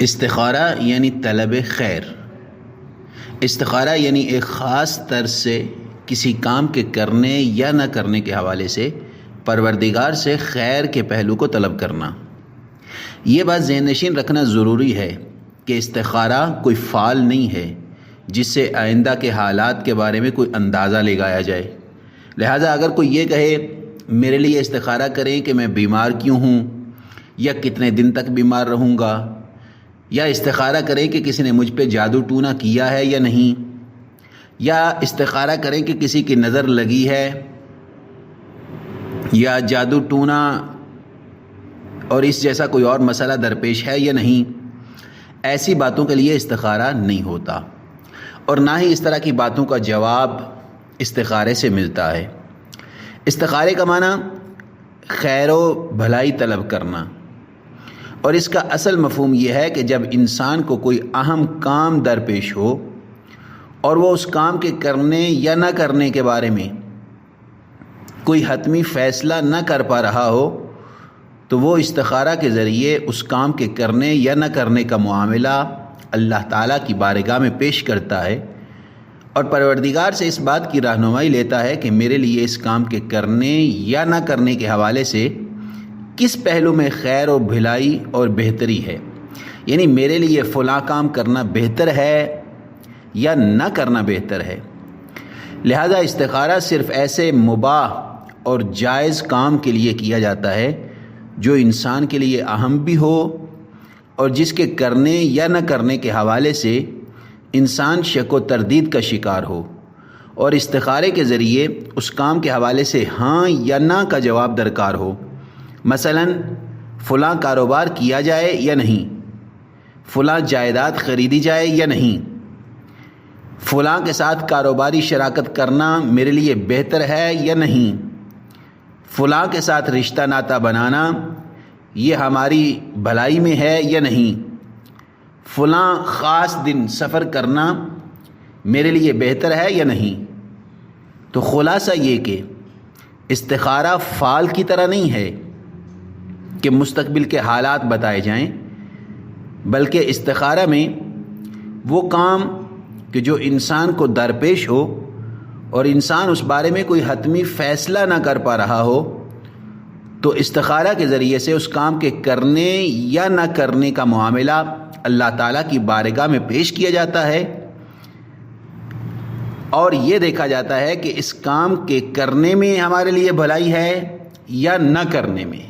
استخارہ یعنی طلب خیر۔ استخارہ یعنی ایک خاص طرز سے کسی کام کے کرنے یا نہ کرنے کے حوالے سے پروردگار سے خیر کے پہلو کو طلب کرنا۔ یہ بات ذہن نشین رکھنا ضروری ہے کہ استخارہ کوئی فعل نہیں ہے جس سے آئندہ کے حالات کے بارے میں کوئی اندازہ لگایا جائے۔ لہٰذا اگر کوئی یہ کہے میرے لیے استخارہ کریں کہ میں بیمار کیوں ہوں یا کتنے دن تک بیمار رہوں گا، یا استخارہ کریں کہ کسی نے مجھ پہ جادو ٹونا کیا ہے یا نہیں، یا استخارہ کریں کہ کسی کی نظر لگی ہے یا جادو ٹونا اور اس جیسا کوئی اور مسئلہ درپیش ہے یا نہیں، ایسی باتوں کے لیے استخارہ نہیں ہوتا، اور نہ ہی اس طرح کی باتوں کا جواب استخارے سے ملتا ہے۔ استخارے کا معنی خیر و بھلائی طلب کرنا، اور اس کا اصل مفہوم یہ ہے کہ جب انسان کو کوئی اہم کام درپیش ہو اور وہ اس کام کے کرنے یا نہ کرنے کے بارے میں کوئی حتمی فیصلہ نہ کر پا رہا ہو تو وہ استخارہ کے ذریعے اس کام کے کرنے یا نہ کرنے کا معاملہ اللہ تعالیٰ کی بارگاہ میں پیش کرتا ہے، اور پروردگار سے اس بات کی رہنمائی لیتا ہے کہ میرے لیے اس کام کے کرنے یا نہ کرنے کے حوالے سے کس پہلو میں خیر و بھلائی اور بہتری ہے، یعنی میرے لیے فلاں کام کرنا بہتر ہے یا نہ کرنا بہتر ہے۔ لہذا استخارہ صرف ایسے مباح اور جائز کام کے لیے کیا جاتا ہے جو انسان کے لیے اہم بھی ہو اور جس کے کرنے یا نہ کرنے کے حوالے سے انسان شک و تردید کا شکار ہو، اور استخارے کے ذریعے اس کام کے حوالے سے ہاں یا نہ کا جواب درکار ہو۔ مثلا فلاں کاروبار کیا جائے یا نہیں، فلاں جائیداد خریدی جائے یا نہیں، فلاں کے ساتھ کاروباری شراکت کرنا میرے لیے بہتر ہے یا نہیں، فلاں کے ساتھ رشتہ ناطہ بنانا یہ ہماری بھلائی میں ہے یا نہیں، فلاں خاص دن سفر کرنا میرے لیے بہتر ہے یا نہیں۔ تو خلاصہ یہ کہ استخارہ فعل کی طرح نہیں ہے کہ مستقبل کے حالات بتائے جائیں، بلکہ استخارہ میں وہ کام کہ جو انسان کو درپیش ہو اور انسان اس بارے میں کوئی حتمی فیصلہ نہ کر پا رہا ہو تو استخارہ کے ذریعے سے اس کام کے کرنے یا نہ کرنے کا معاملہ اللہ تعالیٰ کی بارگاہ میں پیش کیا جاتا ہے، اور یہ دیکھا جاتا ہے کہ اس کام کے کرنے میں ہمارے لیے بھلائی ہے یا نہ کرنے میں۔